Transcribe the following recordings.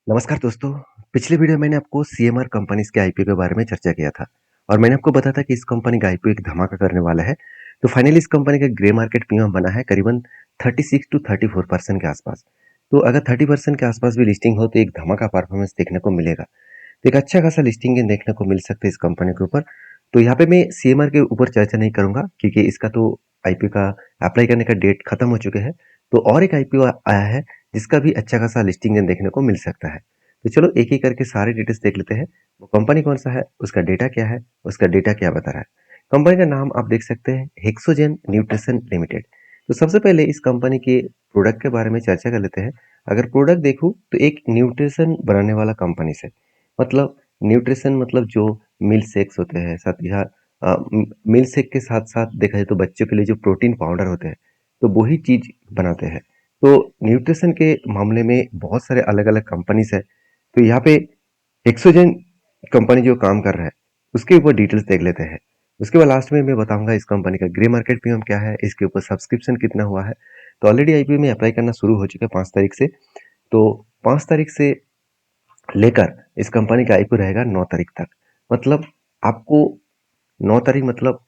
नमस्कार दोस्तों। पिछले वीडियो में मैंने आपको सीएमआर कंपनीज के आईपीओ के बारे में चर्चा किया था और मैंने आपको बताया था कि इस कंपनी का आईपीओ एक धमाका करने वाला है। तो फाइनली इस कंपनी का ग्रे मार्केट प्रीमियम बना है करीबन 36 टू 34% के आसपास। तो अगर 30% के आसपास भी लिस्टिंग हो तो एक धमाका परफॉर्मेंस देखने को मिलेगा। तो एक अच्छा खासा लिस्टिंग देखने को मिल सकता है इस कंपनी के ऊपर। तो यहाँ पे मैं सीएमआर के ऊपर चर्चा नहीं करूंगा क्योंकि इसका तो आईपीओ का अप्लाई करने का डेट खत्म हो चुके हैं। तो और एक आईपीओ आया है जिसका भी अच्छा खासा लिस्टिंग देखने को मिल सकता है। तो चलो एक एक करके सारे डिटेल्स देख लेते हैं। वो कंपनी कौन सा है, उसका डेटा क्या है, उसका डेटा क्या बता रहा है। कंपनी का नाम आप देख सकते हैं, हेक्सोजेन न्यूट्रिशन लिमिटेड। तो सबसे पहले इस कंपनी के प्रोडक्ट के बारे में चर्चा कर लेते हैं। अगर प्रोडक्ट देखूं तो एक न्यूट्रिशन बनाने वाला कंपनी से मतलब न्यूट्रिशन मतलब जो मिल्क शेक्स होते हैं, साथ ही मिल्क शेक के साथ साथ देखा जाए तो बच्चों के लिए जो प्रोटीन पाउडर होते हैं, तो वही चीज बनाते हैं। तो न्यूट्रिशन के मामले में बहुत सारे अलग अलग कंपनीज है। तो यहाँ पे एक्सोजेन कंपनी जो काम कर रहा है उसके ऊपर डिटेल्स देख लेते हैं। उसके बाद लास्ट में मैं बताऊंगा इस कंपनी का ग्रे मार्केट प्रीमियम क्या है, इसके ऊपर सब्सक्रिप्शन कितना हुआ है। तो ऑलरेडी आईपीओ में अप्लाई करना शुरू हो चुका है 5 तारीख से। तो 5 तारीख से लेकर इस कंपनी का आईपीओ रहेगा 9 तारीख तक। मतलब आपको 9 तारीख मतलब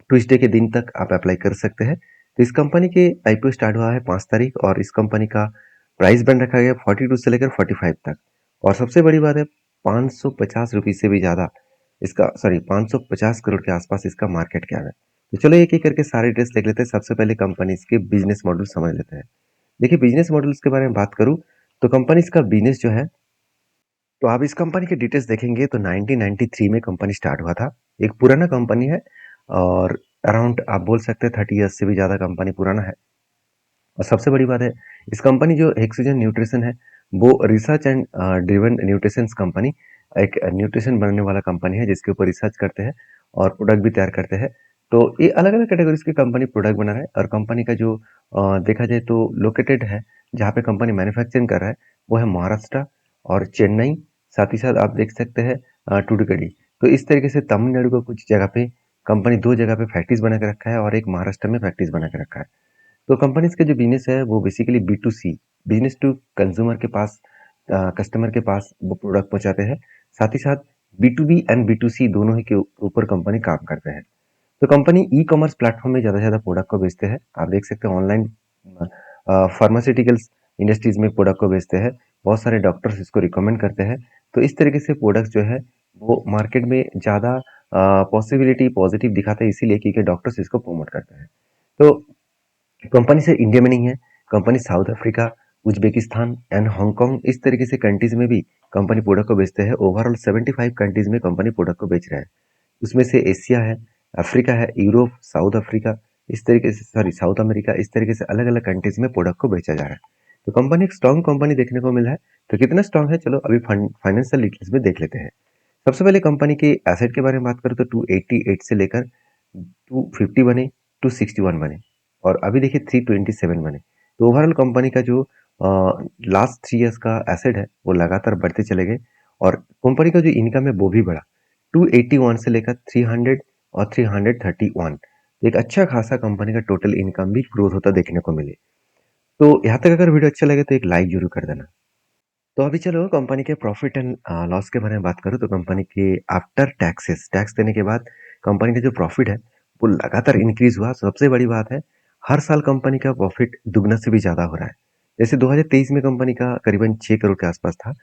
ट्यूसडे के दिन तक आप अप्लाई कर सकते हैं। तो इस कंपनी के आईपीओ स्टार्ट हुआ है 5 तारीख और इस कंपनी का प्राइस बैंड रखा गया 42 से लेकर 45 तक। और सबसे बड़ी बात है, 550 रुपये से भी ज़्यादा इसका, सॉरी, 550 करोड़ के आसपास इसका मार्केट कैप है। तो चलो एक एक करके सारे डिटेल्स देख लेते हैं। सबसे पहले कंपनी के बिजनेस मॉडल समझ लेते हैं। देखिए, बिजनेस मॉडल्स के बारे में बात करूं तो कंपनी का बिजनेस जो है, तो आप इस कंपनी के डिटेल्स देखेंगे तो 1993 में कंपनी स्टार्ट हुआ था। एक पुराना कंपनी है और अराउंड आप बोल सकते हैं 30 ईयर्स से भी ज़्यादा कंपनी पुराना है। और सबसे बड़ी बात है, इस कंपनी जो हेक्सोजन न्यूट्रिशन है वो research and driven nutrition company, एक न्यूट्रिशन बनने वाला कंपनी है जिसके ऊपर रिसर्च करते हैं और प्रोडक्ट भी तैयार करते हैं। तो ये अलग अलग कैटेगरीज की कंपनी प्रोडक्ट बना रहा है और कंपनी का जो देखा जाए तो लोकेटेड है, जहाँ पे कंपनी मैन्युफैक्चरिंग कर रहा है वो है महाराष्ट्र और चेन्नई। साथ ही साथ आप देख सकते हैं टूडुकड़ी। तो इस तरीके से तमिलनाडु को कुछ जगह पे कंपनी, दो जगह पे फैक्ट्रीज बना के रखा है और एक महाराष्ट्र में फैक्ट्रीज बना के रखा है। तो कंपनीज का जो बिजनेस है वो basically B to C, business to consumer के पास, कस्टमर के पास वो प्रोडक्ट पहुंचाते हैं। साथ ही साथ B to B and B to C दोनों ही के ऊपर कंपनी काम करते हैं। तो कंपनी ई कॉमर्स प्लेटफॉर्म में ज़्यादा से ज़्यादा प्रोडक्ट को बेचते हैं। आप देख सकते हैं ऑनलाइन फार्मास्यूटिकल्स इंडस्ट्रीज में प्रोडक्ट को बेचते हैं। बहुत सारे डॉक्टर्स इसको रिकमेंड करते हैं। तो इस तरीके से प्रोडक्ट्स जो है वो मार्केट में ज़्यादा पॉसिबिलिटी पॉजिटिव दिखाते हैं, इसीलिए क्योंकि डॉक्टर्स इसको प्रमोट करते हैं। तो कंपनी सिर्फ इंडिया में नहीं है, company south Africa, Uzbekistan and Hong Kong इस तरीके से कंट्रीज में भी कंपनी प्रोडक्ट को बेचते हैं। ओवरऑल 75 कंट्रीज में कंपनी प्रोडक्ट को बेच रहा है। उसमें से एशिया है, अफ्रीका है, यूरोप, साउथ अफ्रीका, इस तरीके से, सॉरी, साउथ अमेरिका, इस तरीके से अलग अलग कंट्रीज में प्रोडक्ट को बेचा जा रहा है। तो कंपनी एक स्ट्रॉन्ग कंपनी देखने को मिला है। तो कितना स्ट्रॉन्ग है, चलो अभी फाइनेंशियल डिटेल्स में देख लेते हैं। सबसे पहले कंपनी के एसेट के बारे में बात करूँ तो 288 से लेकर 250 बने, 261 बने और अभी देखिए 327 बने। तो ओवरऑल कंपनी का जो लास्ट 3 ईयर्स का एसेट है वो लगातार बढ़ते चले गए और कंपनी का जो इनकम है वो भी बढ़ा, 281 से लेकर 300 और 331। एक अच्छा खासा कंपनी का टोटल इनकम भी ग्रोथ होता देखने को मिले। तो यहाँ तक अगर वीडियो अच्छा लगे तो एक लाइक जरूर कर देना। तो अभी चलो कंपनी के प्रॉफिट एंड लॉस के बारे में बात करूँ तो कंपनी के आफ्टर टैक्सेस, टैक्स देने के बाद कंपनी का जो प्रॉफिट है वो लगातार इंक्रीज हुआ। सबसे बड़ी बात है, हर साल कंपनी का प्रॉफिट दुगना से भी ज़्यादा हो रहा है। जैसे 2023 में कंपनी का करीबन 6 करोड़ के आसपास था,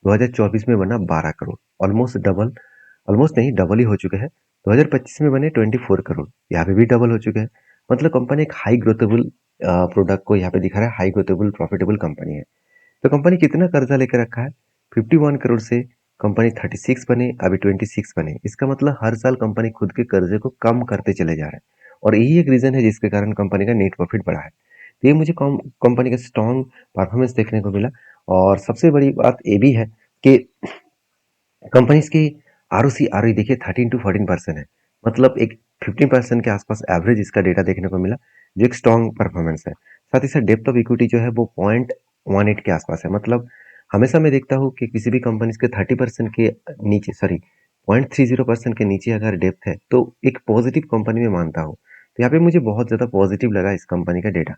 2024 में बना 12 करोड़, ऑलमोस्ट डबल, ऑलमोस्ट नहीं डबल ही हो चुके हैं। 2025 में बने 24 करोड़, यहाँ पे भी डबल हो चुके हैं। मतलब कंपनी एक हाई ग्रोथेबल प्रोडक्ट को यहाँ पे दिखा रहा है, हाई ग्रोथेबल प्रॉफिटेबल कंपनी है। तो कंपनी कितना कर्जा लेकर रखा है, 51 करोड़ से कंपनी 36 बने, अभी 26 बने। इसका मतलब हर साल कंपनी खुद के कर्जे को कम करते चले जा रहा है और यही एक रीजन है जिसके कारण कंपनी का नेट प्रॉफिट बढ़ा है। तो ये मुझे कंपनी का स्ट्रॉन्ग परफॉर्मेंस देखने को मिला। और सबसे बड़ी बात ये भी है कि कंपनीज की आरओसी आरओई देखिए 13 to 14% है। मतलब एक 15% के आसपास एवरेज इसका डेटा देखने को मिला, जो एक स्ट्रॉन्ग परफॉर्मेंस है। साथ ही साथ डेप्थ ऑफ इक्विटी जो है वो 0.18 के आसपास है। मतलब हमेशा मैं देखता हूँ कि किसी भी कंपनीज के 30% के नीचे, सॉरी, 0.30% के नीचे अगर डेप्थ है तो एक पॉजिटिव कंपनी में मानता हूँ। तो यहाँ पे मुझे बहुत ज़्यादा पॉजिटिव लगा इस कंपनी का डेटा।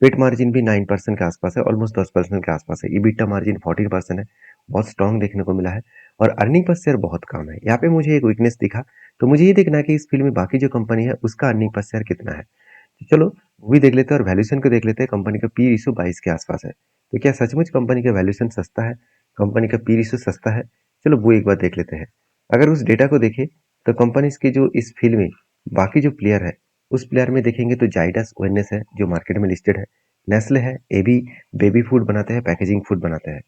पेट मार्जिन भी 9% के आसपास है, ऑलमोस्ट 10% के आसपास है। EBITDA मार्जिन 14% है, बहुत स्ट्रांग देखने को मिला है। और अर्निंग पर शेयर बहुत कम है। यहाँ पे मुझे एक वीकनेस दिखा, तो मुझे ये देखना है कि इस फील्ड में बाकी जो कंपनी है उसका अर्निंग पर शेयर कितना है। तो चलो वो भी देख लेते हैं और वैल्यूएशन को देख लेते हैं। कंपनी का पी रेशियो 22 के आसपास है। तो क्या सचमुच कंपनी का वैल्यूएशन सस्ता है, कंपनी का पी रेशियो सस्ता है? चलो वो एक बार देख लेते हैं। अगर उस डेटा को देखें तो कंपनीज के जो इस फील्ड में बाकी जो प्लेयर है, उस प्लेयर में देखेंगे तो जाइडस ओएनएस है जो मार्केट में लिस्टेड है, नेस्ले है, एबी बेबी फूड बनाते हैं, पैकेजिंग फूड बनाते हैं।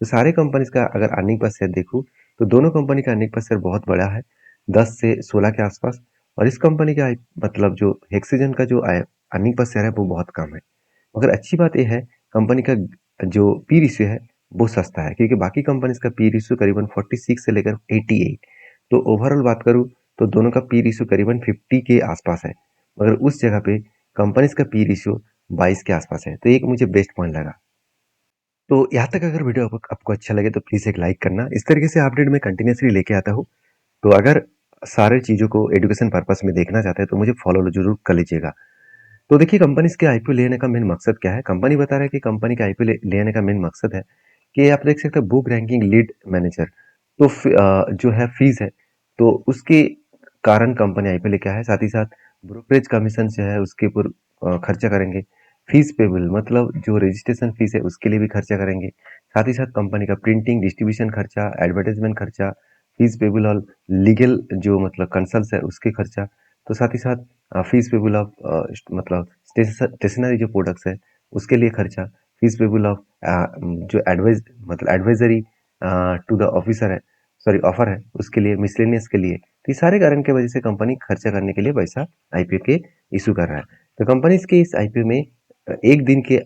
तो सारे कंपनीज का अगर अर्निंग पर शेयर देखूं तो दोनों कंपनी का अर्निंग पर शेयर बहुत बड़ा है, 10 से 16 के आसपास। और इस कंपनी का मतलब जो हेक्सीजन का जो अर्निंग पर शेयर है वो बहुत कम है। मगर अच्छी बात यह है, कंपनी का जो पी रेशियो है वो सस्ता है, क्योंकि बाकी कंपनीज का पी रेशियो करीबन 46 से लेकर 88। तो ओवरऑल बात करूं तो दोनों का पी रेशियो करीबन 50 के आसपास है, मगर उस जगह पे कंपनीज का पी रेशियो 22 के आसपास है। तो एक मुझे बेस्ट पॉइंट लगा। तो यहाँ तक अगर वीडियो आपको अच्छा लगे तो प्लीज़ एक लाइक करना। इस तरीके से अपडेट मैं कंटिन्यूसली लेके आता हूँ। तो अगर सारे चीज़ों को एजुकेशन पर्पस में देखना चाहते हैं तो मुझे फॉलो जरूर कर लीजिएगा। तो देखिए कंपनीज के आईपीओ लेने का मेन मकसद क्या है। कंपनी बता रहा है कि कंपनी का आईपीओ लेने का मेन मकसद है कि आप देख सकते हैं बुक रैंकिंग लीड मैनेजर। तो जो है फीस है, तो उसके कारण कंपनी आईपीओ लेके आया है। साथ ही साथ ब्रोकरेज कमीशन जो है उसके ऊपर खर्चा करेंगे। फीस पेबल मतलब जो रजिस्ट्रेशन फीस है उसके लिए भी खर्चा करेंगे। साथ ही साथ कंपनी का प्रिंटिंग डिस्ट्रीब्यूशन खर्चा, एडवर्टाइजमेंट खर्चा, फीस पेबल और लीगल जो मतलब कंसल्ट है उसके खर्चा। तो साथ ही साथ फीस पेबल ऑफ मतलब स्टेशनरी जो प्रोडक्ट्स है उसके लिए खर्चा, फीस पेबल ऑफ जो एडवाइजरी टू द ऑफिसर है, सॉरी ऑफर है, उसके लिए, मिसलेनियस के लिए। तो ये सारे कारण की वजह से कंपनी खर्चा करने के लिए पैसा आईपीओ के इशू कर रहा है। तो कंपनी के इस आईपीओ में एक दिन के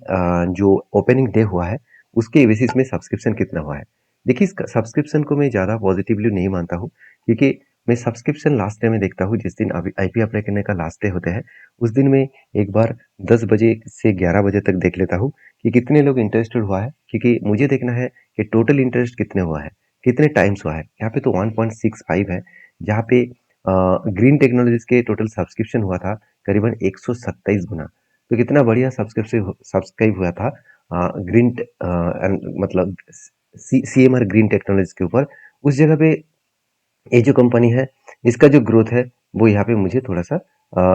जो ओपनिंग डे हुआ है उसके बेसिस में सब्सक्रिप्शन कितना हुआ है। देखिए इस सब्सक्रिप्शन को मैं ज़्यादा पॉजिटिवली नहीं मानता हूँ, क्योंकि मैं सब्सक्रिप्शन लास्ट डे में देखता हूँ। जिस दिन अभी आईपीओ अप्लाई करने का लास्ट डे होता है उस दिन में एक बार 10 बजे से 11 बजे तक देख लेता हूँ कि कितने लोग इंटरेस्टेड हुआ है, क्योंकि मुझे देखना है कि टोटल इंटरेस्ट कितने हुआ है, कितने टाइम्स हुआ है। यहाँ पे तो 1.65 है, जहाँ पे ग्रीन टेक्नोलॉजीज के टोटल सब्सक्रिप्शन हुआ था करीबन 127 गुना। तो कितना बढ़िया सब्सक्राइब हुआ था ग्रीन मतलब सीएमआर ग्रीन टेक्नोलॉजीज के ऊपर। उस जगह पे ये जो कंपनी है इसका जो ग्रोथ है वो यहाँ पे मुझे थोड़ा सा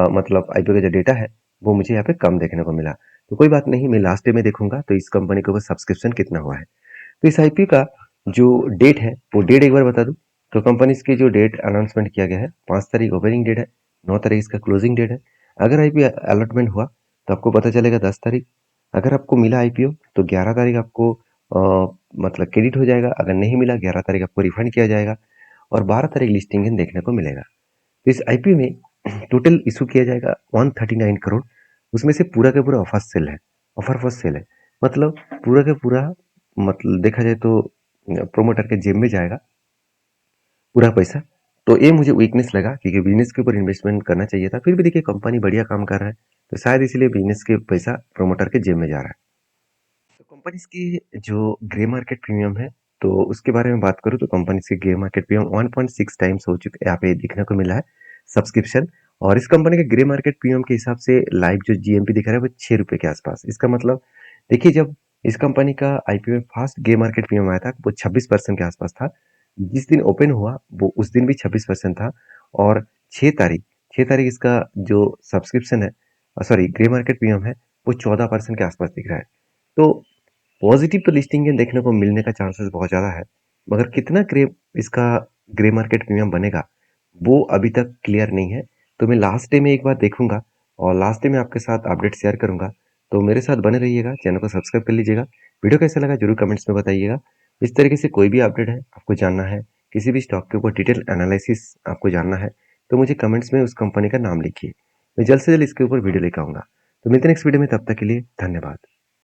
मतलब आईपीओ का जो डेटा है वो मुझे यहाँ पे कम देखने को मिला। तो कोई बात नहीं, मैं लास्ट डे में देखूंगा तो इस कंपनी के ऊपर सब्सक्रिप्शन कितना हुआ है। तो इस आईपीओ का जो डेट है वो डेट एक बार बता दूं। तो कंपनी की जो डेट अनाउंसमेंट किया गया है 5 तारीख ओपनिंग डेट है, 9 तारीख इसका क्लोजिंग डेट है। अगर आईपीओ अलॉटमेंट हुआ तो आपको पता चलेगा 10 तारीख। अगर आपको मिला आईपीओ तो 11 तारीख आपको मतलब क्रेडिट हो जाएगा। अगर नहीं मिला 11 तारीख आपको रिफंड किया जाएगा और 12 तारीख लिस्टिंग देखने को मिलेगा। तो इस आईपीओ में टोटल इशू किया जाएगा 139 करोड़। उसमें से पूरा का पूरा ऑफर सेल है, ऑफर फॉर सेल है। मतलब पूरा का पूरा मतलब देखा जाए तो प्रोमोटर के जेब में जाएगा पूरा पैसा। तो ये मुझे वीकनेस लगा, क्योंकि बिजनेस के ऊपर इन्वेस्टमेंट करना चाहिए था। फिर भी देखिए कंपनी बढ़िया काम कर रहा है, तो शायद इसलिए बिजनेस के पैसा प्रोमोटर के जेब में जा रहा है। तो कंपनीज की जो ग्रे मार्केट प्रीमियम है, तो उसके बारे में बात करूँ तो कंपनीज की ग्रे मार्केट प्रीमियम 1.6 टाइम्स हो चुके यहाँ पे देखने को मिला है सब्सक्रिप्शन। और इस कंपनी के ग्रे मार्केट प्रीमियम के हिसाब से लाइव जो जीएमपी दिखा रहा है वो 6 रुपये के आसपास। इसका मतलब देखिए जब इस कंपनी का आईपीओ में फर्स्ट ग्रे मार्केट प्रीमियम आया था वो 26% के आसपास था। जिस दिन ओपन हुआ वो उस दिन भी 26% था। और 6 तारीख, 6 तारीख इसका जो सब्सक्रिप्शन है, सॉरी ग्रे मार्केट प्रीमियम है, वो 14% के आसपास दिख रहा है। तो पॉजिटिव तो लिस्टिंग देखने को मिलने का चांसेस बहुत ज़्यादा है, मगर कितना इसका ग्रे मार्केट प्रीमियम बनेगा वो अभी तक क्लियर नहीं है। तो मैं लास्ट डे में एक बार देखूंगा और लास्ट डे में आपके साथ अपडेट शेयर करूंगा। तो मेरे साथ बने रहिएगा, चैनल को सब्सक्राइब कर लीजिएगा। वीडियो कैसा लगा जरूर कमेंट्स में बताइएगा। इस तरीके से कोई भी अपडेट है आपको जानना है, किसी भी स्टॉक के ऊपर डिटेल एनालिसिस आपको जानना है, तो मुझे कमेंट्स में उस कंपनी का नाम लिखिए। मैं जल्द से जल्द इसके ऊपर वीडियो लेकर आऊंगा। तो मिलते हैं नेक्स्ट वीडियो में, तब तक के लिए धन्यवाद।